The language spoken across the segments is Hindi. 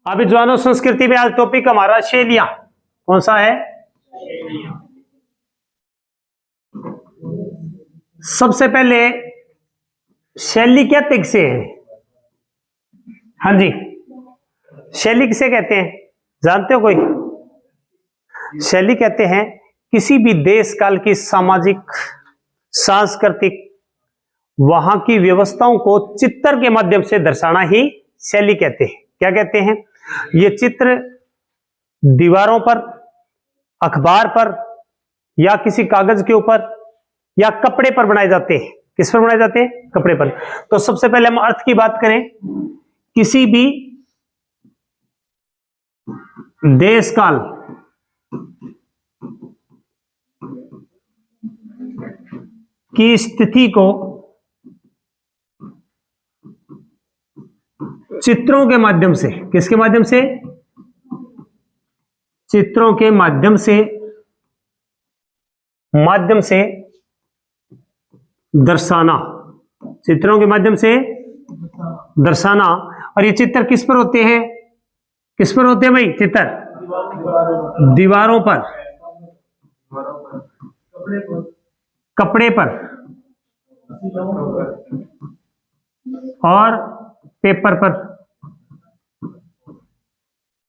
अभी जवानों संस्कृति में आज टॉपिक हमारा शैलियां कौन सा है? सबसे पहले शैली क्या किसे है? हाँ जी, शैली किसे कहते हैं जानते हो कोई? शैली कहते हैं किसी भी देश काल की सामाजिक सांस्कृतिक वहां की व्यवस्थाओं को चित्र के माध्यम से दर्शाना ही शैली कहते हैं। क्या कहते हैं? ये चित्र दीवारों पर, अखबार पर या किसी कागज के ऊपर या कपड़े पर बनाए जाते हैं। किस पर बनाए जाते हैं? कपड़े पर। तो सबसे पहले हम अर्थ की बात करें, किसी भी देश काल की स्थिति को चित्रों के माध्यम से, किसके माध्यम से? चित्रों के माध्यम से दर्शाना, चित्रों के माध्यम से दर्शाना। और ये चित्र किस पर होते हैं? किस पर होते हैं भाई चित्र? दीवारों पर, कपड़े पर और पेपर पर।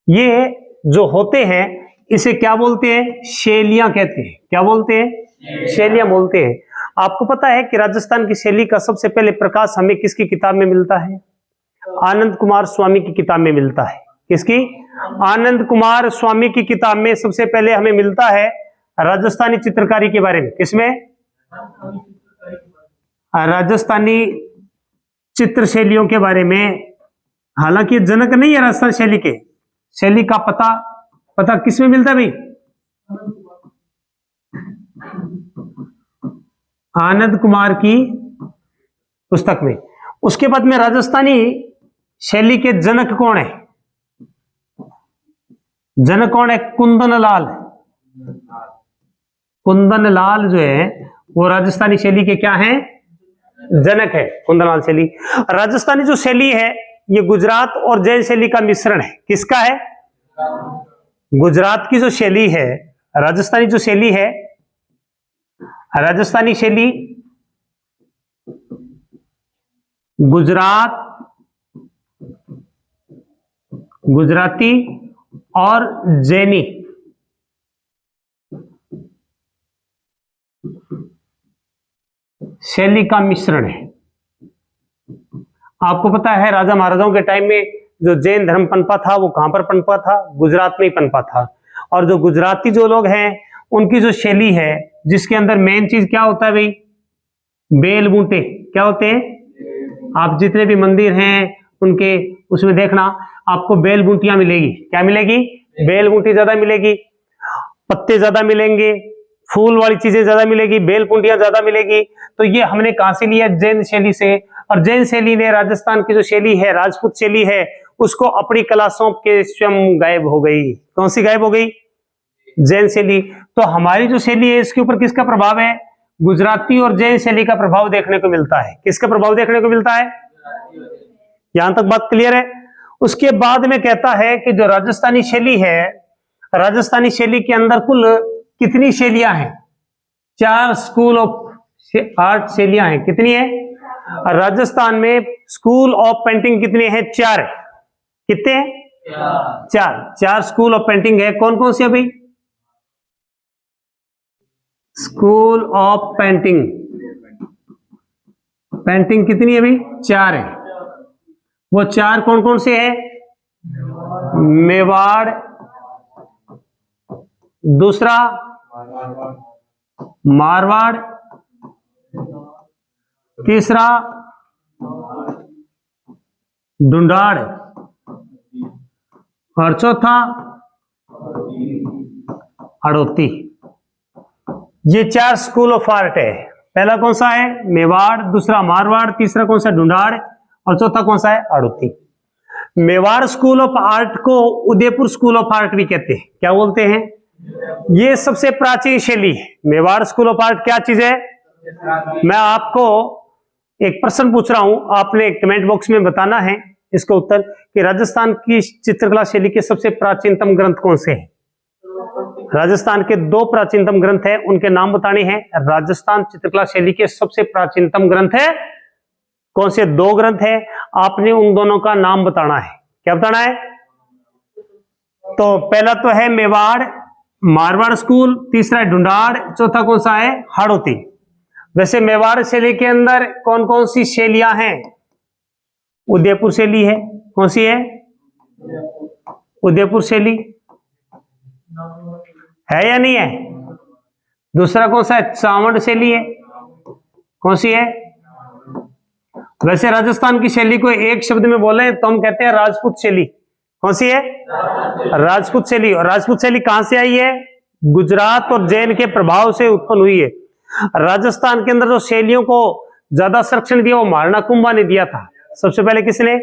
ये जो होते हैं इसे क्या बोलते हैं? शैलियां कहते हैं। क्या बोलते हैं? शैलियां बोलते हैं। आपको पता है कि राजस्थान की शैली का सबसे पहले प्रकाश हमें किसकी किताब में मिलता है? आनंद कुमार स्वामी की किताब में मिलता है। किसकी? आनंद कुमार स्वामी की किताब में सबसे पहले हमें मिलता है राजस्थानी चित्रकारी के बारे में। किसमें? राजस्थानी चित्र शैलियों के बारे में। हालांकि जनक नहीं है राजस्थान शैली के, शैली का पता किस में मिलता है भाई? आनंद कुमार की पुस्तक में। उसके बाद में राजस्थानी शैली के जनक कौन है? जनक कौन है? कुंदनलाल। कुंदनलाल जो है वो राजस्थानी शैली के क्या हैं? जनक है कुंदनलाल शैली। राजस्थानी जो शैली है ये गुजरात और जैन शैली का मिश्रण है। किसका है? गुजरात की जो शैली है, राजस्थानी जो शैली है, राजस्थानी शैली गुजराती और जैनी शैली का मिश्रण है। आपको पता है राजा महाराजाओं के टाइम में जो जैन धर्म पनपा था वो कहां पर पनपा था? गुजरात में ही पनपा था। और जो गुजराती जो लोग हैं उनकी जो शैली है जिसके अंदर मेन चीज क्या होता है भाई? बेल बूटे। क्या होते हैं? आप जितने भी मंदिर हैं उनके उसमें देखना आपको बेल बूटियां मिलेगी। क्या मिलेगी? बेल बूटी ज्यादा मिलेगी, पत्ते ज्यादा मिलेंगे, फूल वाली चीजें ज्यादा मिलेगी, बेल बूटियां ज्यादा मिलेगी। तो ये हमने कहां से लिया? जैन शैली से। और जैन शैली ने राजस्थान की जो शैली है, राजपूत शैली है, उसको अपनी कला सौंप के स्वयं गायब हो गई। कौन सी गायब हो गई? जैन शैली। तो हमारी जो शैली है इसके ऊपर किसका प्रभाव है? गुजराती और जैन शैली का प्रभाव देखने को मिलता है। किसका प्रभाव देखने को मिलता है? यहां तक बात क्लियर है? उसके बाद में कहता है कि जो राजस्थानी शैली है, राजस्थानी शैली के अंदर कुल कितनी शैलियां हैं? 4 स्कूल ऑफ आर्ट शैलियां हैं। कितनी है? राजस्थान में स्कूल ऑफ पेंटिंग कितने हैं? 4 है। कितने हैं? 4 स्कूल ऑफ पेंटिंग है। कौन कौन सी है भाई? स्कूल ऑफ पेंटिंग कितनी है भाई? 4 है। वो 4 कौन कौन से हैं? मेवाड़, दूसरा मारवाड़, तीसरा ढूंढाड़ और चौथा हड़ौती। ये 4 स्कूल ऑफ आर्ट है। पहला कौन सा है? मेवाड़, दूसरा मारवाड़, तीसरा कौन सा? ढूंढाड़ और चौथा कौन सा है? Hadoti. Mewar school of art को उदयपुर स्कूल ऑफ आर्ट भी कहते हैं। क्या बोलते हैं? ये सबसे प्राचीन शैली है। मेवाड़ स्कूल ऑफ आर्ट क्या चीज है? मैं आपको एक प्रश्न पूछ रहा हूं, आपने कमेंट बॉक्स में बताना है इसका उत्तर कि राजस्थान की चित्रकला शैली के सबसे प्राचीनतम ग्रंथ कौन से हैं? राजस्थान के दो प्राचीनतम ग्रंथ हैं, उनके नाम बताने हैं। राजस्थान चित्रकला शैली के सबसे प्राचीनतम ग्रंथ है कौन से? दो ग्रंथ है, आपने उन दोनों का नाम बताना है। क्या बताना है? तो पहला तो है मेवाड़ मारवाड़ स्कूल, तीसरा है ढूंढाड़, चौथा कौन सा है? हाड़ौती। वैसे मेवाड़ शैली के अंदर कौन कौन सी शैलियां हैं? उदयपुर शैली है। कौन सी है? उदयपुर शैली है या नहीं है? दूसरा कौन सा है? चावंड शैली है। कौन सी है? वैसे राजस्थान की शैली को एक शब्द में बोले तो हम कहते हैं राजपूत शैली। कौन सी है? राजपूत शैली। और राजपूत शैली कहां से आई है? गुजरात और जैन के प्रभाव से उत्पन्न हुई है। राजस्थान के अंदर जो शैलियों को ज्यादा संरक्षण दिया वो महाराणा कुंभा ने दिया था। सबसे पहले किसने?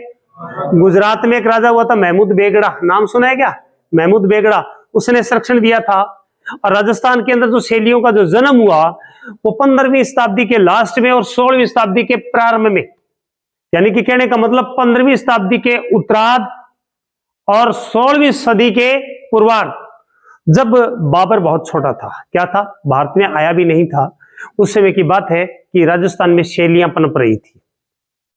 गुजरात में एक राजा हुआ था महमूद बेगड़ा, नाम सुना है क्या? महमूद बेगड़ा, उसने संरक्षण दिया था। और राजस्थान के अंदर जो शैलियों का जो जन्म हुआ वो 15वीं शताब्दी के लास्ट में और 16वीं शताब्दी के प्रारंभ में, यानी कि कहने का मतलब 15वीं शताब्दी के उत्तरार्ध और 16वीं सदी के पूर्वार्ध, जब बाबर बहुत छोटा था, क्या था, भारत में आया भी नहीं था, उस समय की बात है कि राजस्थान में शैलियां पनप रही थी।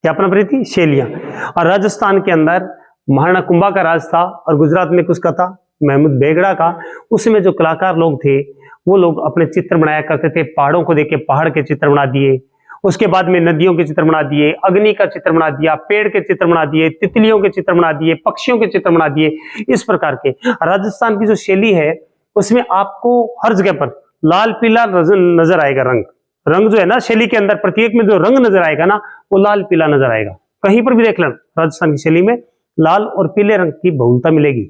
क्या पनप रही थी? शैलियां। और राजस्थान के अंदर महाराणा कुंभा का राज था और गुजरात में किसका था? महमूद बेगड़ा का। उसमें जो कलाकार लोग थे वो लोग अपने चित्र बनाया करते थे, पहाड़ों को देख के पहाड़ के चित्र बना दिए, उसके बाद में नदियों के चित्र बना दिए, अग्नि का चित्र बना दिया, पेड़ के चित्र बना दिए, तितलियों के चित्र बना दिए, पक्षियों के चित्र बना दिए। इस प्रकार के राजस्थान की जो शैली है उसमें आपको हर जगह पर लाल पीला नजर आएगा। रंग जो है ना शैली के अंदर, प्रत्येक में जो रंग नजर आएगा ना वो लाल पीला नजर आएगा। कहीं पर भी देख लें राजस्थान की शैली में लाल और पीले रंग की बहुलता मिलेगी।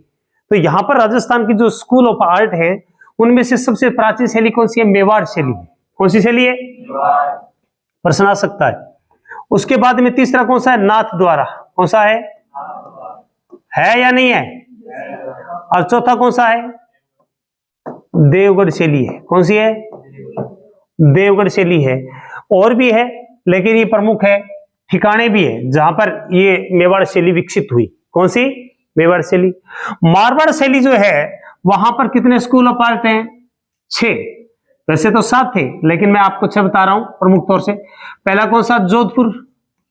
तो यहां पर राजस्थान की जो स्कूल ऑफ आर्ट है उनमें से सबसे प्राचीन शैली कौन सी है? मेवाड़ शैली। कौन सी शैली है? प्रश्न आ सकता है। उसके बाद में तीसरा कौन सा है? नाथ द्वारा। कौन सा है या नहीं है? और चौथा कौन सा है? देवगढ़ शैली है। कौन सी है? देवगढ़ शैली है। और भी है लेकिन ये प्रमुख है, ठिकाने भी है जहां पर ये मेवाड़ शैली विकसित हुई। कौन सी? मेवाड़ शैली। मारवाड़ शैली जो है वहां पर कितने स्कूल ऑफ आर्ट हैं? 6। वैसे तो 7 थे लेकिन मैं आपको 6 बता रहा हूं प्रमुख तौर से। पहला कौन सा? जोधपुर।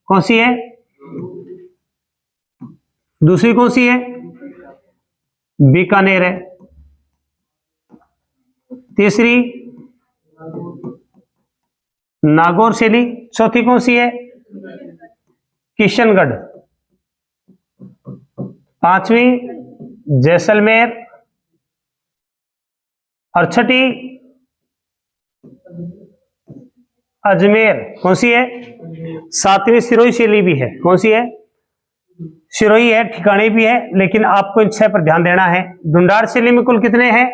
कौन सी है? दूसरी कौन सी है? बीकानेर है। तीसरी नागौर शैली। चौथी कौन सी है? किशनगढ़। पांचवी जैसलमेर। और छठी अजमेर। कौन सी है? सातवीं सिरोही शैली भी है। कौन सी है? सिरोही है, ठिकाने भी है, लेकिन आपको इन 6 पर ध्यान देना है। ढूंढाड़ शैली में कुल कितने हैं?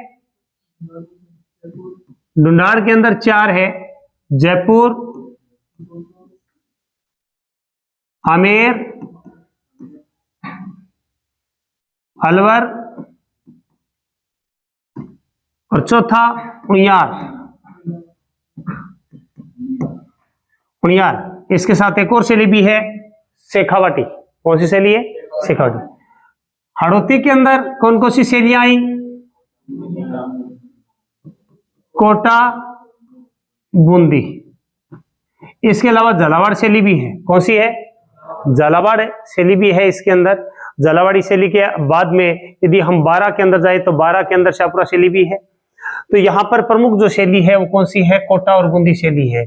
ढूंढाड़ के अंदर 4 है, जयपुर, आमेर, अलवर और चौथा उनियार। उनियार। इसके साथ एक और शैली भी है, शेखावाटी। कौन सी शैली है? शेखावाटी। हाड़ौती के अंदर कौन कौन सी शैलियां आई? कोटा, बूंदी। इसके अलावा झालावाड़ शैली भी है। कौन सी है? झालावाड़ शैली भी है इसके अंदर। झालावाड़ी शैली के बाद में यदि हम 12 के अंदर जाए तो 12 के अंदर शाहपुरा शैली भी है। तो यहाँ पर प्रमुख जो शैली है वो कौन सी है? कोटा और बूंदी शैली है।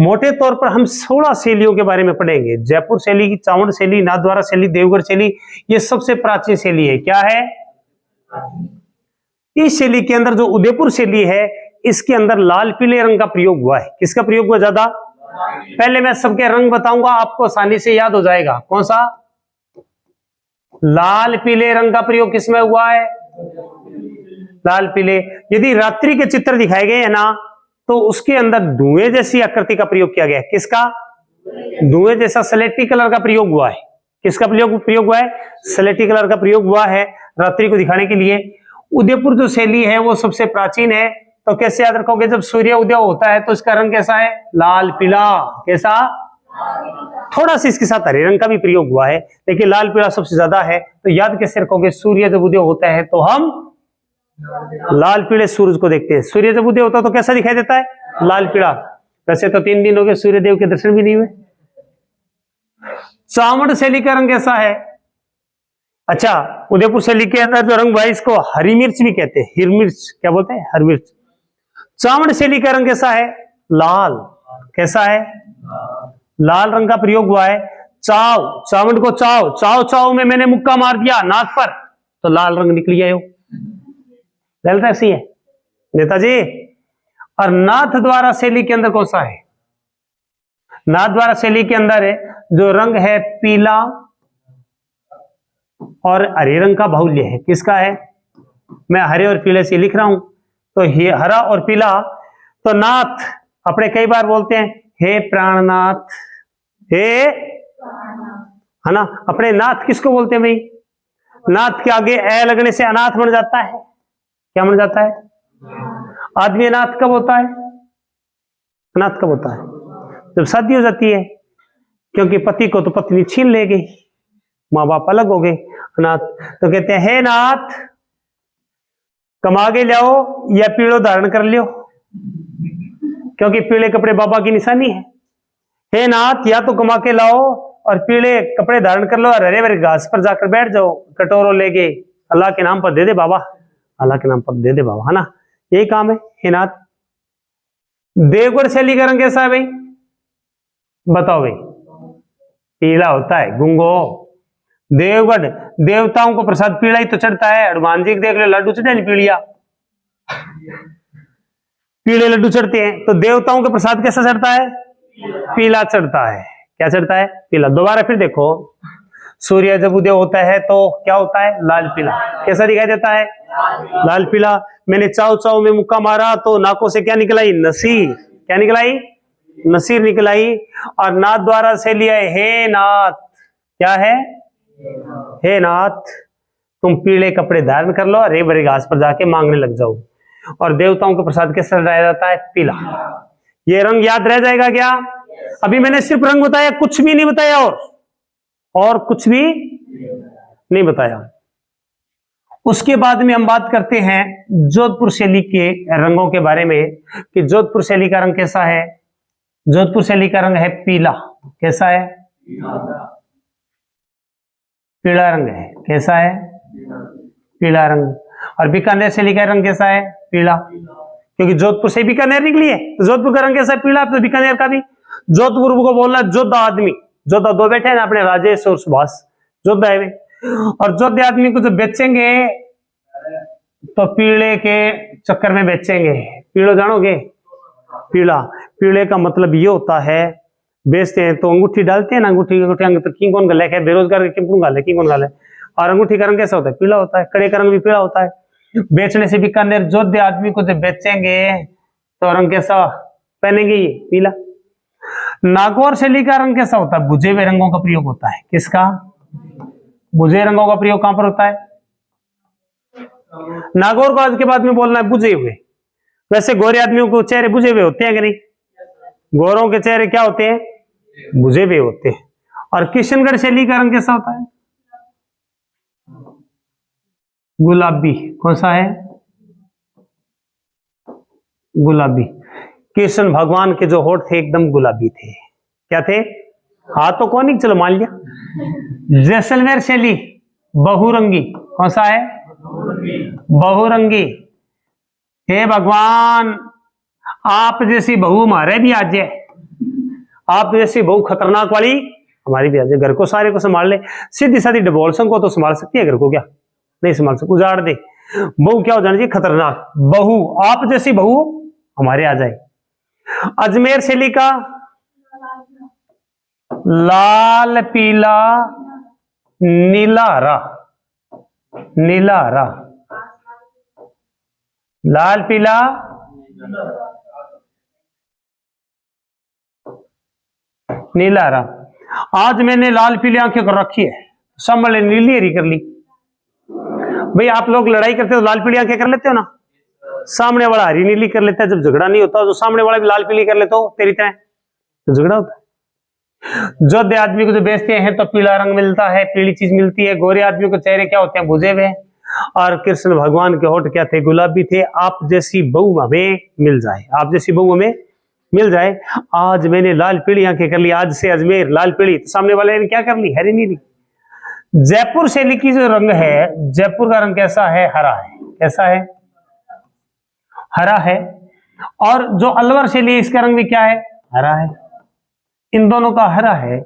मोटे तौर पर हम 16 शैलियों के बारे में पढ़ेंगे। जयपुर शैली, चावंड शैली, नाथद्वारा शैली, देवगढ़ शैली, ये सबसे प्राचीन शैली है। क्या है? इस शैली के अंदर जो उदयपुर शैली है इसके अंदर लाल पीले रंग का प्रयोग हुआ है। किसका प्रयोग हुआ ज्यादा? पहले मैं सबके रंग बताऊंगा, आपको आसानी से याद हो जाएगा। कौन सा? लाल पीले रंग का प्रयोग किसमें हुआ है? लाल पीले। यदि रात्रि के चित्र दिखाए गए हैं ना तो उसके अंदर धुएं जैसी आकृति का प्रयोग किया गया है। किसका? धुएं जैसा सलेटी कलर का प्रयोग हुआ है। किसका प्रयोग हुआ है? सलेटी कलर का प्रयोग हुआ है रात्रि को दिखाने के लिए। उदयपुर जो शैली है वो सबसे प्राचीन है। तो कैसे याद रखोगे? जब सूर्य उदय होता है तो इसका रंग कैसा है? लाल पीला। कैसा? थोड़ा सा इसके साथ हरे रंग का भी प्रयोग हुआ है, लेकिन लाल पीला सबसे ज्यादा है। तो याद कैसे रखोगे, सूर्य जब उदय होता है तो हम लाल पीले सूरज को देखते हैं। सूर्य जब उदय होता है तो कैसा दिखाई देता है, लाल पीला। वैसे तो 3 दिन हो गए सूर्य देव के दर्शन भी नहीं हुए। चावड़ शैली का रंग कैसा है? अच्छा, उदयपुर शैली के अंदर जो रंग है इसको हरी मिर्च भी कहते हैं, हिर मिर्च क्या बोलते हैं, हरी मिर्च। चावड़ शैली का रंग कैसा है, लाल। कैसा है, लाल रंग का प्रयोग हुआ है। चाव, चावड़ को चाव, चाव चाव में मैंने मुक्का मार दिया नाक पर तो लाल रंग निकल गया। ललता ऐसी है नेताजी। और नाथ द्वारा शैली के अंदर कौन सा है, नाथ द्वारा शैली के अंदर है जो रंग है पीला और हरे रंग का बाहुल्य है। किसका है, मैं हरे और पीले से लिख रहा हूं तो ये हरा और पीला। तो नाथ अपने कई बार बोलते हैं हे प्राणनाथ, हे है ना। अपने नाथ किसको बोलते हैं भाई, नाथ के आगे ए लगने से अनाथ बन जाता है। क्या बन जाता है, आदमी अनाथ कब होता है, अनाथ कब होता है, जब शादी हो जाती है, क्योंकि पति को तो पत्नी छीन ले गई, माँ बाप अलग हो गए, अनाथ। तो कहते हैं हे नाथ कमा के लाओ या पीड़ो धारण कर लियो, क्योंकि पीले कपड़े बाबा की निशानी है। हे नाथ या तो कमा के लाओ और पीले कपड़े धारण कर लो और हरे भरे घास पर जाकर बैठ जाओ, कटोरों लेके अल्लाह के नाम पर दे दे बाबा, अल्लाह के नाम पर दे दे बाबा, है ना। यही काम है हे नाथ। देवगढ़ शैली का रंग कैसा है भाई, बताओ भाई, पीला होता है गुंगो। देवगढ़ देवताओं को प्रसाद पीला ही तो चढ़ता है। हनुमान जी देख लो लड्डू चढ़े नहीं पीलिया, पीले लड्डू चढ़ते हैं। तो देवताओं का प्रसाद कैसा चढ़ता है, पीला चढ़ता है। क्या चढ़ता है, पीला। दोबारा फिर देखो, सूर्य जब उदय होता है तो क्या होता है, लाल पीला। कैसा दिखाई देता है, लाल पीला। मैंने चाव चाव में मुक्का मारा तो नाकों से क्या निकलाई, नसीर। क्या निकलाई, नसीर निकलाई। और नाथ द्वारा से लिया है हे नाथ। क्या है, हे नाथ तुम पीले कपड़े धारण कर लो, हरे भरे घास पर जाके मांगने लग जाओ। और देवताओं को प्रसाद कैसा चढ़ाया जाता है, पीला। ये रंग याद रह जाएगा क्या? अभी मैंने सिर्फ रंग बताया, कुछ भी नहीं बताया, और कुछ भी नहीं बताया। उसके बाद में हम बात करते हैं जोधपुर शैली के रंगों के बारे में, कि जोधपुर शैली का रंग कैसा है। जोधपुर शैली का रंग है पीला। कैसा है, पीला रंग है। कैसा है, पीला रंग। और बीकानेर शैली का रंग कैसा है, पीला, क्योंकि जोधपुर से बीकानेर निकली है तो जोधपुर का रंग कैसा है, पीला। तो बीकानेर का भी। जोधपुर को बोलना जोधा आदमी, जोधा दो बैठे हैं ना अपने, राजेश और सुभाष, जोधा है वे। और जोधे आदमी को जो बेचेंगे तो पीले के चक्कर में बेचेंगे। पीलो जानोगे, पीला। पीले का मतलब ये होता है, बेचते हैं तो अंगूठी डालते हैं ना, अंगूठी तो की कौन गले है, बेरोजगार की कौन गाले। और अंगूठी का रंग कैसा होता है, पीला होता है। कड़े का रंग भी पीला होता है। बेचने से बीकानेर जोधे आदमी को जब बेचेंगे तो रंग कैसा पहनेंगे, ये पीला। नागौर शैली का रंग कैसा होता है, बुझे हुए रंगों का प्रयोग होता है। किसका, बुझे रंगों का प्रयोग कहां पर होता है, नागौर को आज के बाद में बोलना है बुझे हुए। वैसे गोरे आदमियों को चेहरे बुझे हुए होते हैं कि नहीं, गोरों के चेहरे क्या होते हैं, बुझे हुए होते हैं। और किशनगढ़ शैली का रंग कैसा होता है, गुलाबी। कौन सा है, गुलाबी। कृष्ण भगवान के जो होठ थे एकदम गुलाबी थे। क्या थे, हाँ तो कौन नहीं, चलो मान लिया। जैसलमेर शैली बहुरंगी। कौन सा है, बहुरंगी। हे भगवान आप जैसी बहू हमारे भी आ जाए, आप जैसी बहू खतरनाक वाली हमारी भी आ जाए, घर को सारे को संभाल ले। सीधी सादी डिवोर्सन को तो संभाल सकती है, घर को क्या नहीं संभाल सकती, उजाड़ दे। बहू क्या हो जानी चाहिए, खतरनाक बहू। आप जैसी बहू हमारे आ जाए। अजमेर शैली का लाल पीला नीला हरा, नीला हरा, लाल पीला नीला हरा। आज मैंने लाल पीली आंखें कर रखी है, संभल नीली हरी कर ली। भाई आप लोग लड़ाई करते हो लाल पीली आंखें कर लेते हो ना, सामने वाला हरी नीली कर लेता है। जब झगड़ा नहीं होता तो सामने वाला भी लाल पीली कर लेते हो तेरी तरह, तो झगड़ा होता है। जोधे आदमी को जो बेचते हैं तो पीला रंग मिलता है, पीली चीज मिलती है। गोरे आदमी को चेहरे क्या होते हैं, बुझे हुए। और कृष्ण भगवान के होठ क्या थे, गुलाबी थे। आप जैसी बहू हमें मिल जाए, आप जैसी बहू हमें मिल जाए। आज मैंने लाल पीली आंखें कर ली, आज से अजमेर लाल पीली। तो सामने वाले ने क्या कर ली, हरी नीली। जयपुर शैली की जो रंग है, जयपुर का रंग कैसा है, हरा है। कैसा है, हरा है। और जो अलवर शैली है इसका रंग भी क्या है, हरा है। इन दोनों का हरा है।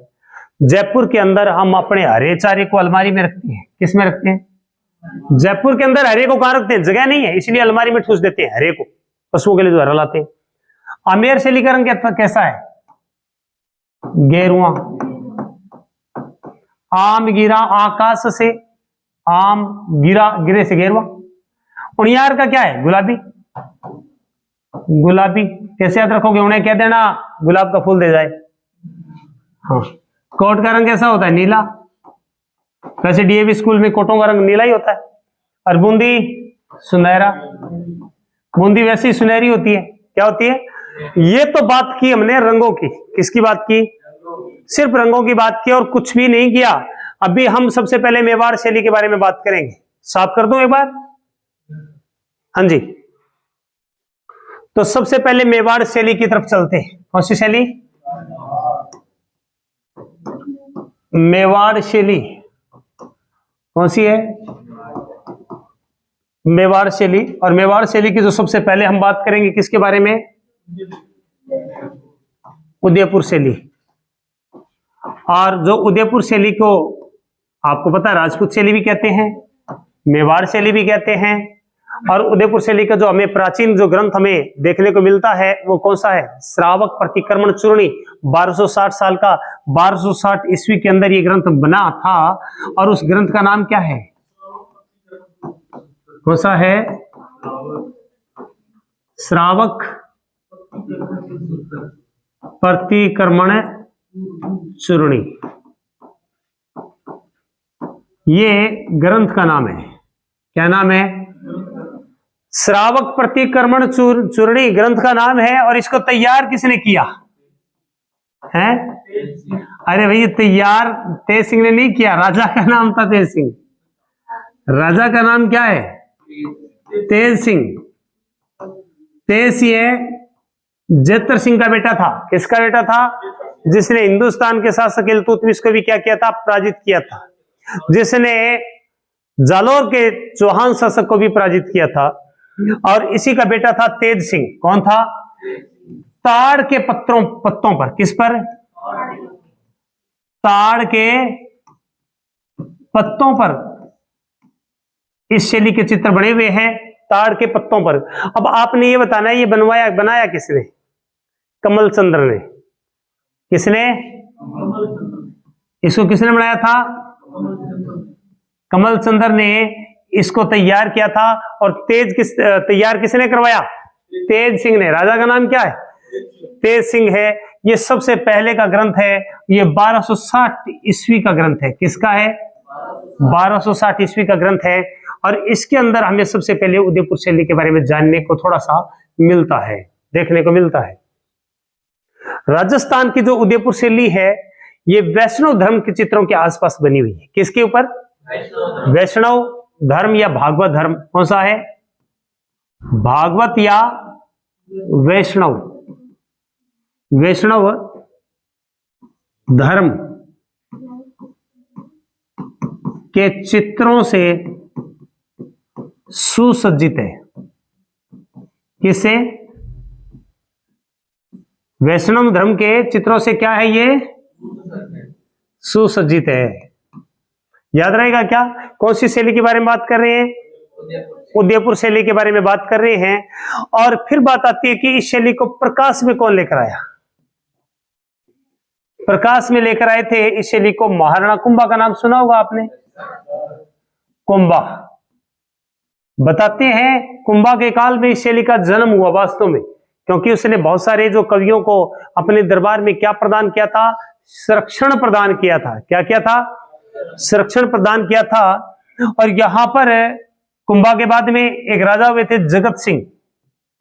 जयपुर के अंदर हम अपने हरे चारे को अलमारी में रखते हैं। किस में रखते हैं, जयपुर के अंदर हरे को कहां रखते हैं, जगह नहीं है, इसलिए अलमारी में ठूस देते हैं हरे को। पशुओं के लिए जो हरा लाते हैं। आमेर शैली का रंग कैसा है, गेरुआ। आम गिरा आकाश से, आम गिरा, गिरे से गेरुआ। उनियार का क्या है, गुलाबी। गुलाबी कैसे याद रखोगे, उन्हें कह देना गुलाब का फूल दे जाए। हाँ। कोट का रंग कैसा होता है, नीला। वैसे डीएवी स्कूल में कोटों का रंग नीला ही होता है। और बूंदी सुनहरा। बूंदी वैसे ही सुनहरी होती है। क्या होती है, ये तो बात की हमने रंगों की। किसकी बात की, सिर्फ रंगों की बात की और कुछ भी नहीं किया। अभी हम सबसे पहले मेवाड़ शैली के बारे में बात करेंगे। साफ कर दूं एक बार, हाँ जी। तो सबसे पहले मेवाड़ शैली की तरफ चलते हैं। कौन सी शैली, मेवाड़ शैली। कौन सी है, मेवाड़ शैली। और मेवाड़ शैली की जो सबसे पहले हम बात करेंगे किसके बारे में, उदयपुर शैली। और जो उदयपुर शैली को आपको पता है राजपूत शैली भी कहते हैं, मेवाड़ शैली भी कहते हैं। और उदयपुर शैली का जो हमें प्राचीन जो ग्रंथ हमें देखने को मिलता है वो कौन सा है, श्रावक प्रतिक्रमण चूर्णी। 1260 साल का, 1260 ईस्वी के अंदर ये ग्रंथ बना था। और उस ग्रंथ का नाम क्या है, कौन सा है, श्रावक प्रतिक्रमण चूर्णी। ये ग्रंथ का नाम है। क्या नाम है, श्रावक प्रतिक्रमण चूर्णी ग्रंथ का नाम है। और इसको तैयार किसने किया है, अरे भाई तैयार तेज सिंह ने नहीं किया, राजा का नाम था तेज सिंह। राजा का नाम क्या है, तेज सिंह। तेज सिंह जेतर सिंह का बेटा था। किसका बेटा था, जिसने हिंदुस्तान के शासक इल्तुतमिश को भी क्या किया था, पराजित किया था। जिसने जालोर के चौहान शासक को भी पराजित किया था। और इसी का बेटा था तेज सिंह। कौन था, ताड़ के पत्तों पर, किस पर, ताड़ के पत्तों पर इस शैली के चित्र बने हुए हैं, ताड़ के पत्तों पर। अब आपने ये बताना है ये बनाया किसने, कमल चंद्र ने। किसने, इसको किसने बनाया था, कमल चंद्र ने इसको तैयार किया था। और तैयार किसने करवाया, तेज सिंह ने। राजा का नाम क्या है, तेज सिंह है। ये सबसे पहले का ग्रंथ है। ये 1260 ईस्वी का ग्रंथ है। किसका है, 1260 ईस्वी का ग्रंथ है। और इसके अंदर हमें सबसे पहले उदयपुर शैली के बारे में जानने को थोड़ा सा मिलता है, देखने को मिलता है। राजस्थान की जो उदयपुर शैली है ये वैष्णव धर्म के चित्रों के आसपास बनी हुई है। किसके ऊपर, वैष्णव धर्म या भागवत धर्म। कौन सा है, भागवत या वैष्णव, वैष्णव धर्म के चित्रों से सुसज्जित है। किससे, वैष्णव धर्म के चित्रों से क्या है, ये सुसज्जित है। याद रहेगा क्या, कौन सी शैली के बारे में बात कर रहे हैं, उदयपुर शैली के बारे में बात कर रहे हैं। और फिर बात आती है कि इस शैली को प्रकाश में कौन लेकर आया। प्रकाश में लेकर आए थे इस शैली को महाराणा कुंभा का नाम सुना होगा आपने। कुंभा बताते हैं कुंभा के काल में इस शैली का जन्म हुआ वास्तव में, क्योंकि उसने बहुत सारे जो कवियों को अपने दरबार में क्या प्रदान किया था, संरक्षण प्रदान किया था। क्या किया था, संरक्षण प्रदान किया था। और यहां पर कुंभा के बाद में एक राजा हुए थे जगत सिंह।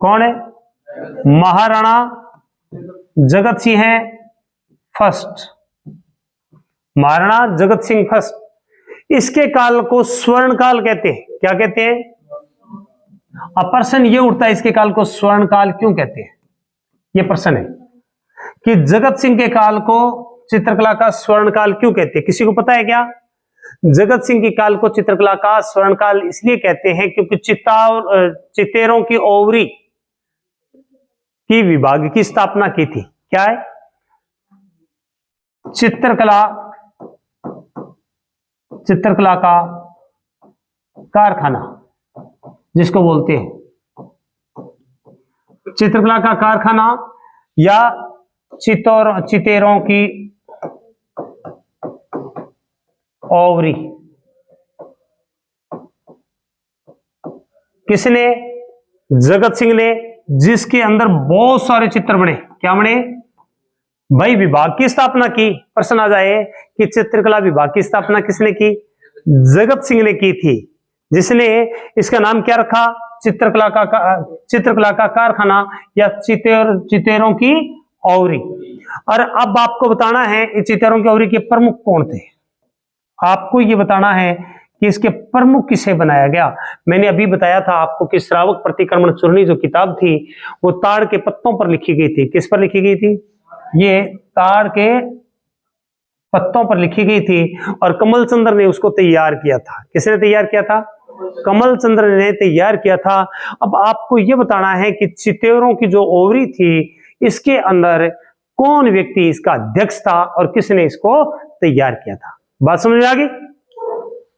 कौन है, महाराणा जगत सिंह है फर्स्ट। महाराणा जगत सिंह फर्स्ट। इसके काल को स्वर्ण काल कहते हैं। क्या कहते हैं? अब प्रश्न ये उठता है, इसके काल को स्वर्ण काल क्यों कहते हैं? ये प्रश्न है कि जगत सिंह के काल को चित्रकला का स्वर्ण काल क्यों कहते हैं? किसी को पता है क्या? जगत सिंह के काल को चित्रकला का स्वर्ण काल इसलिए कहते हैं क्योंकि चितेरों की ओवरी की विभाग की स्थापना की थी। क्या है? चित्रकला का कारखाना जिसको बोलते हैं, चित्रकला का कारखाना या चितेरों की ओवरी किसने? जगत सिंह ने, जिसके अंदर बहुत सारे चित्र बने। क्या बने भाई? विभाग की स्थापना की। प्रश्न आ जाए कि चित्रकला विभाग की स्थापना किसने की? जगत सिंह ने की थी, जिसने इसका नाम क्या रखा? चित्रकला का कारखाना या चितेरों की ओवरी। और अब आपको बताना है इस चितेरों की ओवरी के प्रमुख कौन थे। आपको ये बताना है कि इसके प्रमुख किसे बनाया गया। मैंने अभी बताया था आपको कि श्रावक प्रतिक्रमण चूर्णी जो किताब थी वो ताड़ के पत्तों पर लिखी गई थी। किस पर लिखी गई थी? ये ताड़ के पत्तों पर लिखी गई थी और कमल चंद्र ने उसको तैयार किया था। किसने तैयार किया था? कमल चंद्र ने तैयार किया था। अब आपको यह बताना है कि चितेरों की जो ओवरी थी इसके अंदर कौन व्यक्ति इसका अध्यक्ष था और किसने इसको तैयार किया था। बात समझ में आ गई?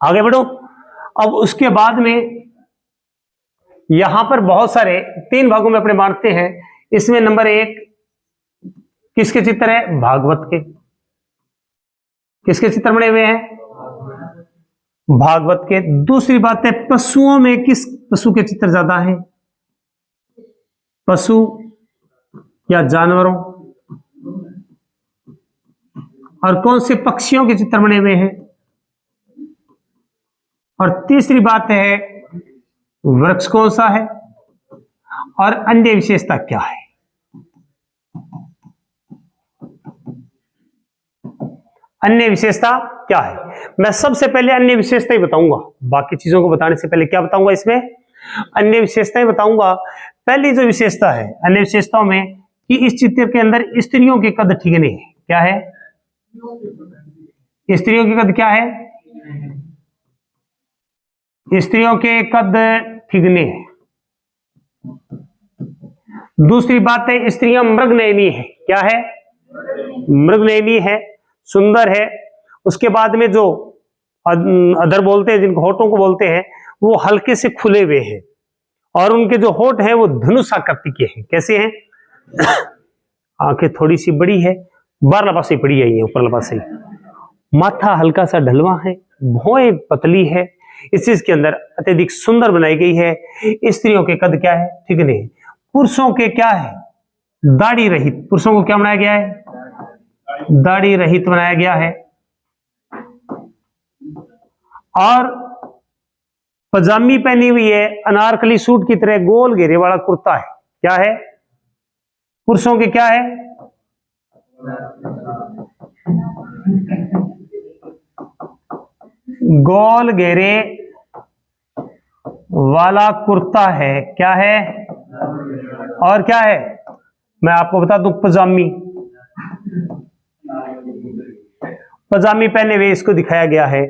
आगे बढ़ो। अब उसके बाद में यहां पर बहुत सारे 3 भागों में अपने बांटते हैं। इसमें नंबर 1 किसके चित्र है? भागवत के। किसके चित्र बने हुए हैं? भागवत के। दूसरी बात है पशुओं में किस पशु के चित्र ज्यादा हैं? पशु या जानवरों? और कौन से पक्षियों के चित्र बने हुए हैं? और तीसरी बात है वृक्ष कौन सा है और अन्य विशेषता क्या है? अन्य विशेषता क्या है? मैं सबसे पहले अन्य विशेषता ही बताऊंगा, बाकी चीजों को बताने से पहले क्या बताऊंगा? इसमें अन्य विशेषताएं बताऊंगा। पहली जो विशेषता है अन्य विशेषताओं में कि इस चित्र के अंदर स्त्रियों के कद ठिगने हैं। क्या है? स्त्रियों के कद क्या है? स्त्रियों के कद ठिगने हैं। दूसरी बात है स्त्रियां मृगनयनी है। क्या है? मृगनयनी है, सुंदर है। उसके बाद में जो अधर बोलते हैं, जिनको होठों को बोलते हैं, वो हल्के से खुले हुए हैं और उनके जो होठ हैं वो धनुष आकृति के हैं। कैसे हैं? आंखें थोड़ी सी बड़ी है, बारला पासे बड़ी है, ऊपर पासे। माथा हल्का सा ढलवा है, भौएं पतली है। इस चीज के अंदर अत्यधिक सुंदर बनाई गई है। स्त्रियों के कद क्या है? ठिगने। पुरुषों के क्या है? दाढ़ी रहित। पुरुषों को क्या बनाया गया है? दाढ़ी रहित बनाया गया है। और पजामी पहनी हुई है, अनारकली सूट की तरह गोल घेरे वाला कुर्ता है। क्या है? पुरुषों के क्या है? गोल घेरे वाला कुर्ता है। क्या है? और क्या है? मैं आपको बता दूं, पजामी। पजामी पहने हुए इसको दिखाया गया है।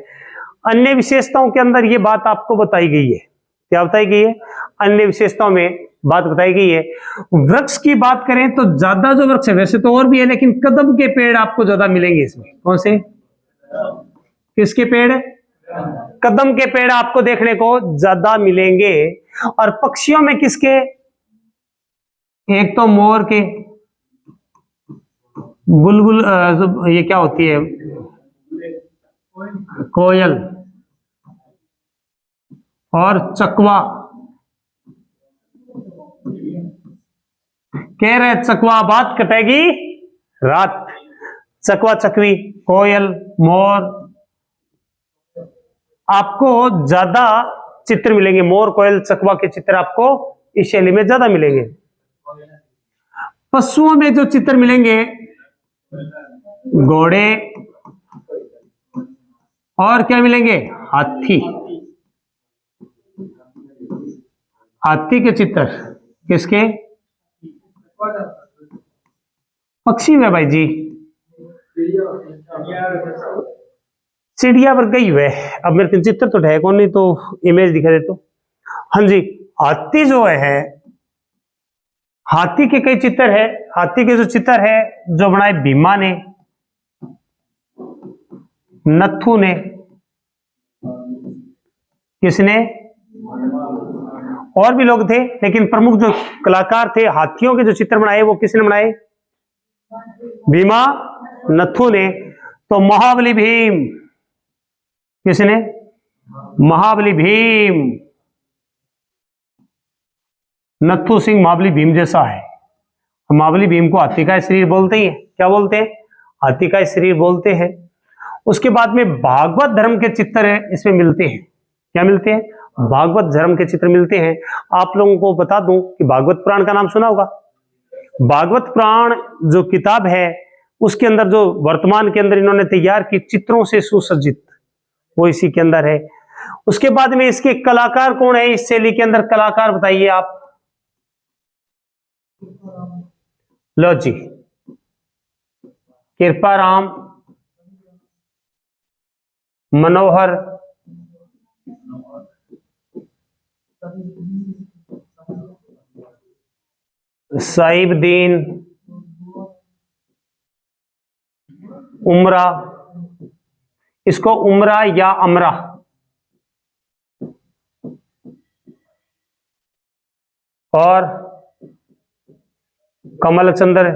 अन्य विशेषताओं के अंदर यह बात आपको बताई गई है। क्या बताई गई है? अन्य विशेषताओं में बात बताई गई है। वृक्ष की बात करें तो ज्यादा जो वृक्ष है, वैसे तो और भी है, लेकिन कदम के पेड़ आपको ज्यादा मिलेंगे इसमें। कौन से? किसके पेड़? कदम के पेड़ आपको देखने को ज्यादा मिलेंगे। और पक्षियों में किसके? एक तो मोर के, बुलबुल, ये क्या होती है, कोयल, और चकवा। कह रहे चकवा बात कटेगी रात। चकवा, चकवी, कोयल, मोर, आपको ज्यादा चित्र मिलेंगे। मोर, कोयल, चकवा के चित्र आपको इस शैली में ज्यादा मिलेंगे। पशुओं में जो चित्र मिलेंगे, घोड़े, और क्या मिलेंगे? हाथी, हाथी के चित्र किसके? पक्षी में भाई जी, चिड़िया पर गई हुए। अब मेरे को चित्र तो है कौन, नहीं तो इमेज दिखा दे तो। हाँ जी, हाथी जो है, हाथी के कई चित्र है। हाथी के जो चित्र है जो बनाए भीमा ने, नथु ने, किसने? और भी लोग थे, लेकिन प्रमुख जो कलाकार थे हाथियों के जो चित्र बनाए वो किसने बनाए? भीमा, नथु ने। तो महाबली भीम किसने? महाबली भीम। नथु सिंह महाबली भीम जैसा है। महाबली भीम को हाथी का शरीर बोलते ही है। क्या बोलते हैं? हाथी का शरीर बोलते हैं। उसके बाद में भागवत धर्म के चित्र इसमें मिलते हैं। क्या मिलते हैं? भागवत धर्म के चित्र मिलते हैं। आप लोगों को बता दूं कि भागवत पुराण का नाम सुना होगा। भागवत पुराण जो किताब है उसके अंदर जो वर्तमान के अंदर इन्होंने तैयार की चित्रों से सुसज्जित, वो इसी के अंदर है। उसके बाद में इसके कलाकार कौन है? इस शैली के अंदर कलाकार बताइए आप। लो जी, कृपाराम, मनोहर, साहिबदीन, उमरा, इसको उमरा या अमरा, और कमलचंद्र।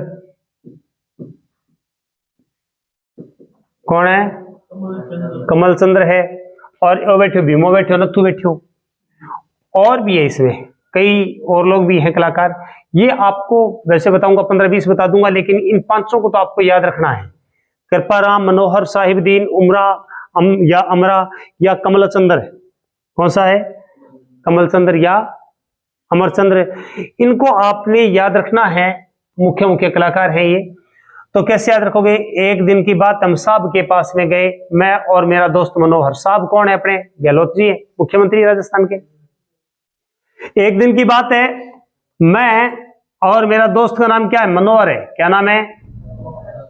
कौन है? कमलचंद्र है। और यो बैठो भीमो बैठो, नथु बैठो, और भी है इसमें कई और लोग भी हैं कलाकार। ये आपको वैसे बताऊंगा 15-20 बता दूंगा, लेकिन इन 500 को तो आपको याद रखना है। कृपाराम, मनोहर, साहिबदीन, उमरा, या अमरा या कमलचंद्र। कौन सा है? कमलचंद्र या अमरचंद्र। इनको आपने याद रखना है, मुख्य मुख्य कलाकार हैं ये। तो कैसे याद रखोगे? एक दिन की बात, हम साहब के पास में गए, मैं और मेरा दोस्त मनोहर। साहब कौन है? अपने गहलोत जी है, मुख्यमंत्री राजस्थान के। एक दिन की बात है, मैं और मेरा दोस्त का नाम क्या है? मनोहर है। क्या नाम है?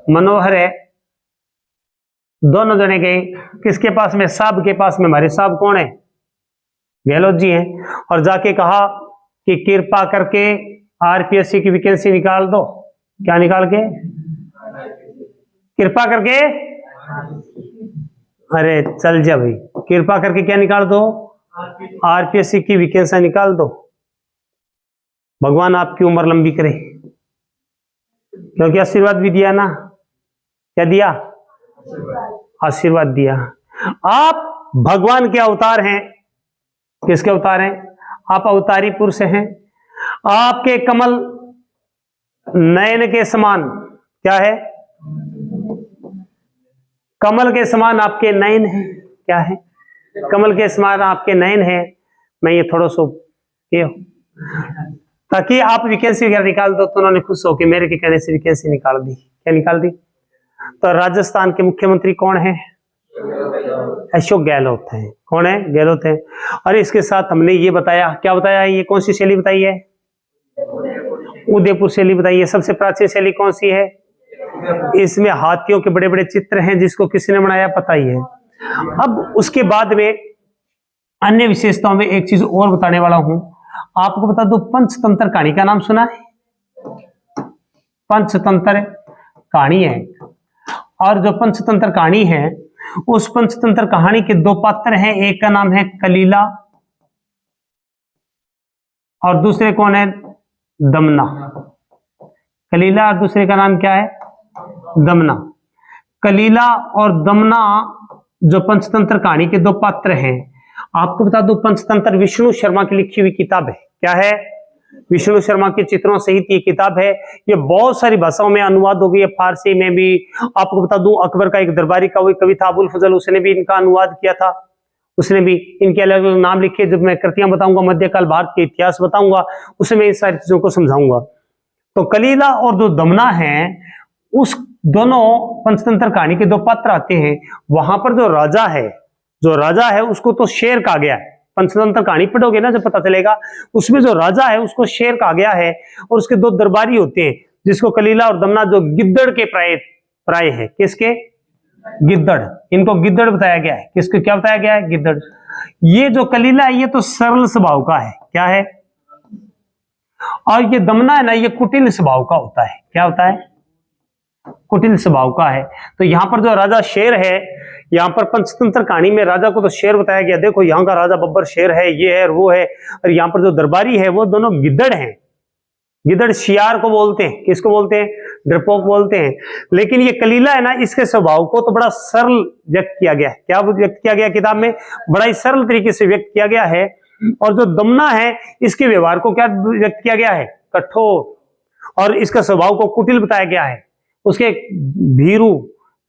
मनोहर है। दोनों जने गए किसके पास में? साहब के पास में। हमारे साहब कौन है? गहलोत जी हैं। और जाके कहा कि कृपा करके आरपीएससी की वैकेंसी निकाल दो। क्या निकाल के? कृपा करके, अरे चल जा भाई, कृपा करके क्या निकाल दो? आरपीएससी की वैकेंसी निकाल दो। भगवान आपकी उम्र लंबी करे, क्योंकि आशीर्वाद भी दिया ना। क्या दिया? आशीर्वाद दिया। आप भगवान के अवतार हैं। किसके अवतार हैं? आप अवतारी पुरुष हैं। आपके कमल नयन के समान, क्या है? कमल के समान आपके नयन है। क्या है? कमल के समान आपके नयन है। मैं ये थोड़ा सो ताकि आप वैकेंसी वगैरह निकाल दो, तो उन्होंने खुश हो कि मेरे के कहने से वैकेंसी निकाल दी। क्या निकाल दी? तो राजस्थान के मुख्यमंत्री कौन है? अशोक गहलोत हैं। कौन है? गहलोत है। और इसके साथ हमने ये बताया, क्या बताया? ये कौन सी शैली बताई है? उदयपुर शैली बताई है। सबसे प्राचीन शैली कौन सी है? इसमें हाथियों के बड़े बड़े चित्र हैं, जिसको किसने बनाया पता ही है। अब उसके बाद में अन्य विशेषताओं में एक चीज और बताने वाला हूं आपको। बता दो, पंचतंत्र कहानी का नाम सुना है? पंचतंत्र कहानी है, और जो पंचतंत्र कहानी है उस पंचतंत्र कहानी के दो पात्र हैं। एक का नाम है कलीला और दूसरे कौन है? दमना। कलीला और दूसरे का नाम क्या है? दमना। कलीला और दमना जो पंचतंत्र कहानी के दो पात्र हैं। आपको बता दूं, पंचतंत्र विष्णु शर्मा की लिखी हुई किताब है। क्या है? विष्णु शर्मा के चित्रों सहित ये किताब है। ये बहुत सारी भाषाओं में अनुवाद हो गई है, फारसी में भी। आपको बता दूं, अकबर का एक दरबारी का वही कविता अबुल फजल, उसने भी इनका अनुवाद किया था। उसने भी इनके अलग अलग नाम लिखे। जब मैं कृतियां बताऊंगा, मध्यकाल भारत के इतिहास बताऊंगा, उसमें इन सारी चीजों को समझाऊंगा। तो कलीला और जो दमना है, उस दोनों पंचतंत्र कहानी के दो पात्र आते हैं, वहां पर जो राजा है उसको तो शेर कहा गया है। पंचतंत्र कहानी पढ़ोगे ना जब पता चलेगा, उसमें जो राजा है उसको शेर कहा गया है, और उसके दो दरबारी होते हैं जिसको कलीला और दमना, जो गिद्दड़ के प्राय है। किसके? गिद्दड़। इनको गिद्दड़ बताया गया है। किसको क्या बताया गया है? गिद्दड़। ये जो कलीला है ये तो सरल स्वभाव का है। क्या है? और ये दमना है ना, ये कुटिल स्वभाव का होता है। क्या होता है? कुटिल स्वभाव का है। तो यहां पर जो राजा शेर है, यहां पर पंचतंत्र कहानी में राजा को तो शेर बताया गया, देखो यहाँ का राजा बब्बर शेर है, ये है और वो है। और यहाँ पर जो दरबारी है वो दोनों गिद्दड़ हैं। गिद्दड़ शियार को बोलते हैं। किसको बोलते हैं? डरपोक बोलते हैं। लेकिन ये कलीला है ना, इसके स्वभाव को तो बड़ा सरल व्यक्त किया गया है। क्या व्यक्त किया गया किताब में? बड़ा ही सरल तरीके से व्यक्त किया गया है। और जो दमना है इसके व्यवहार को क्या व्यक्त किया गया है? कठोर। और इसका स्वभाव को कुटिल बताया गया है, उसके भीरू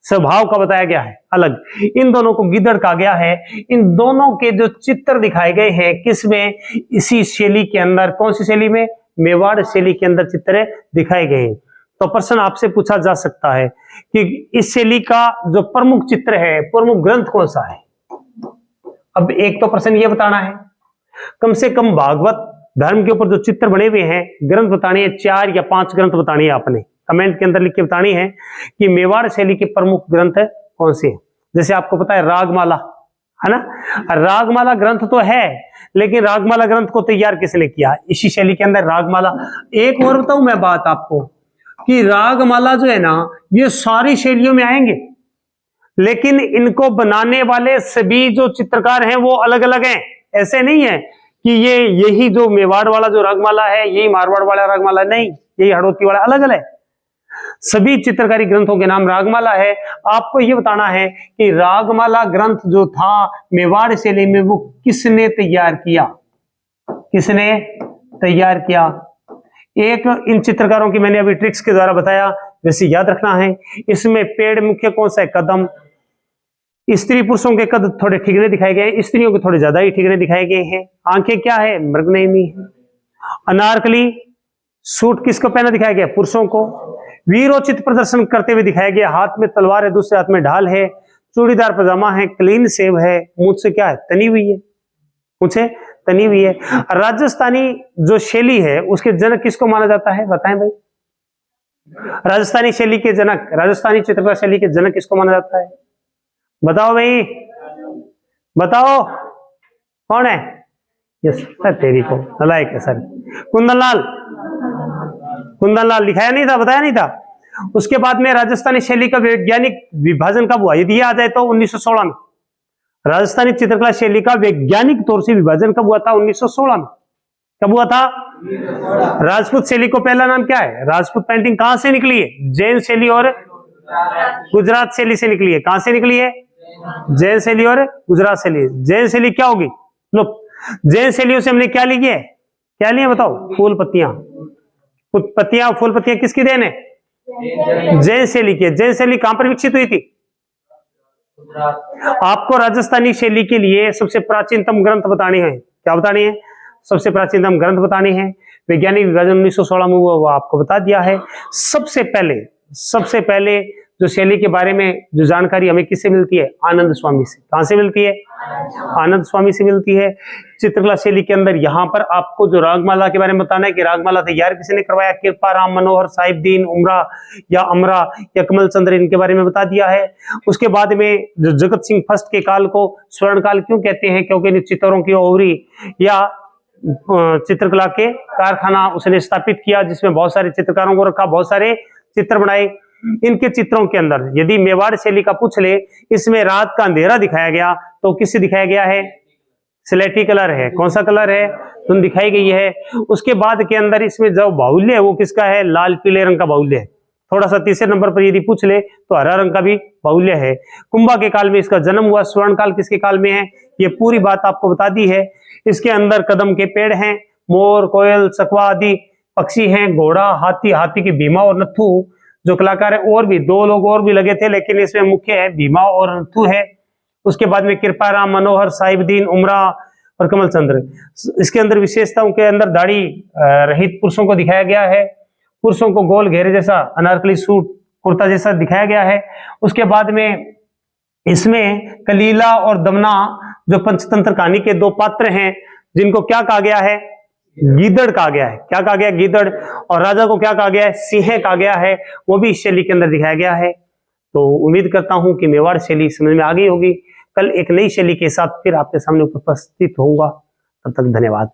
स्वभाव का बताया गया है अलग। इन दोनों को गिद्दड़ कहा गया है। इन दोनों के जो चित्र दिखाए गए हैं किसमें? इसी शैली के अंदर। कौन सी शैली में? मेवाड़ शैली के अंदर चित्र दिखाए गए हैं। तो प्रश्न आपसे पूछा जा सकता है कि इस शैली का जो प्रमुख चित्र है, प्रमुख ग्रंथ कौन सा है? अब एक तो प्रश्न ये बताना है, कम से कम भागवत धर्म के ऊपर जो चित्र बने हुए हैं, ग्रंथ बताने हैं, 4 या 5 ग्रंथ बताने हैं। आपने कमेंट के अंदर लिख के बतानी है कि मेवाड़ शैली के प्रमुख ग्रंथ कौन से हैं। जैसे आपको पता है रागमाला, है ना? रागमाला ग्रंथ तो है, लेकिन रागमाला ग्रंथ को तैयार किसने किया? इसी शैली के अंदर रागमाला। एक और बताऊं मैं बात आपको कि रागमाला जो है ना, ये सारी शैलियों में आएंगे, लेकिन इनको बनाने वाले सभी जो चित्रकार हैं वो अलग अलग हैं। ऐसे नहीं है कि ये यही जो मेवाड़ वाला जो रागमाला है यही मारवाड़ वाला रागमाला, नहीं, यही हड़ौती वाला, अलग अलग। सभी चित्रकारी ग्रंथों के नाम रागमाला है। आपको यह बताना है कि रागमाला ग्रंथ जो था मेवाड़ शैली में, वो किसने तैयार किया? किसने तैयार किया? एक इन चित्रकारों की मैंने अभी ट्रिक्स के द्वारा बताया, वैसे याद रखना है। इसमें पेड़ मुख्य कौन सा है? कदम। स्त्री पुरुषों के कद थोड़े ठिकरे दिखाए गए, स्त्रियों के थोड़े ज्यादा ही ठिकरे दिखाए गए हैं। आंखें क्या है? मृगनयनी है। अनारकली सूट किसको पहना दिखाया गया? पुरुषों को। वीरोचित प्रदर्शन करते हुए दिखाया गया, हाथ में तलवार है, दूसरे हाथ में ढाल है, चूड़ीदार पजामा है, क्लीन सेव है, मुझ से क्या है? तनी हुई है, मुझे तनी हुई है। राजस्थानी जो शैली है उसके जनक किसको माना जाता है? बताएं भाई। राजस्थानी शैली के जनक, राजस्थानी चित्रकला शैली के जनक किसको माना जाता है? बताओ भाई, बताओ कौन है? यस सर, तेरी को नलायक है सर। कुंदनलाल। कुंदनलाल लिखाया नहीं था, बताया नहीं था। उसके बाद में राजस्थानी शैली का वैज्ञानिक विभाजन कब हुआ? यदि आ जाए तो 1916 में। राजस्थानी चित्रकला शैली का वैज्ञानिक तौर से विभाजन कब हुआ था? 1916 में। कब हुआ था? राजपूत शैली को पहला नाम क्या है? राजपूत पेंटिंग कहां से निकली है? जैन शैली और गुजरात शैली से निकली है। कहां से निकली है? जैन शैली और गुजरात शैली। जैन शैली क्या होगी? लो, जैन शैलियों से हमने क्या ली है? क्या लिया बताओ? फूल पत्तियां। पत्तियां, फूल पत्तियां किसकी देन है? जैन शैली की। जैन शैली कहां पर विकसित हुई थी? आपको राजस्थानी शैली के लिए सबसे प्राचीनतम ग्रंथ बताने हैं। क्या बतानी है? सबसे प्राचीनतम ग्रंथ बताने हैं। वैज्ञानिक विभाजन 1916 में हुआ, वो आपको बता दिया है। सबसे पहले जो शैली के बारे में जो जानकारी हमें किससे मिलती है? आनंद स्वामी से। कहां से मिलती है? आनंद स्वामी से मिलती है। चित्रकला शैली के अंदर यहां पर आपको जो रागमाला के बारे में बताना है कि रागमाला तैयार किसने करवाया? कृपाराम मनोहर साहिबदीन उमरा या अमरा या कमल चंद्र, इनके बारे में बता दिया है। उसके बाद में जो जगत सिंह फर्स्ट के काल को स्वर्ण काल क्यों कहते हैं? क्योंकि चित्रों की ओवरी या चित्रकला के कारखाना उसने स्थापित किया, जिसमें बहुत सारे चित्रकारों को रखा, बहुत सारे चित्र बनाए। इनके चित्रों के अंदर यदि मेवाड़ शैली का पूछ ले, इसमें रात का अंधेरा दिखाया गया, तो किससे दिखाया गया है? स्लेटी कलर है। कौन सा कलर है? धुंध दिखाई गई है। उसके बाद के अंदर इसमें जो बाहुल्य है वो किसका है? लाल पीले रंग का बाहुल्य है। थोड़ा सा तीसरे नंबर पर यदि पूछ ले तो हरा रंग का भी बाहुल्य है। कुंभा के काल में इसका जन्म हुआ। स्वर्ण काल किसके काल में है? ये पूरी बात आपको बता दी है। इसके अंदर कदम के पेड़ हैं, मोर, कोयल, चकवा आदि पक्षी हैं, घोड़ा, हाथी, हाथी की भीमा और नथु जो कलाकार है, और भी 2 लोग और भी लगे थे, लेकिन इसमें मुख्य है भीमा और नथु है। उसके बाद में कृपाराम मनोहर साहिबदीन उमरा और कमल चंद्र। इसके अंदर विशेषताओं के अंदर दाढ़ी रहित पुरुषों को दिखाया गया है। पुरुषों को गोल घेरे जैसा अनारकली सूट कुर्ता जैसा दिखाया गया है। उसके बाद में इसमें कलीला और दमना जो पंचतंत्र कहानी के दो पात्र हैं, जिनको क्या कहा गया है, गीदड़ कहा गया है। क्या कहा गया, गीदड़। और राजा को क्या कहा गया है, सिंह कहा गया है। वो भी इस शैली के अंदर दिखाया गया है। तो उम्मीद करता हूं कि मेवाड़ शैली समझ में आ गई होगी। कल एक नई शैली के साथ फिर आपके सामने उपस्थित होऊंगा। तब तक धन्यवाद।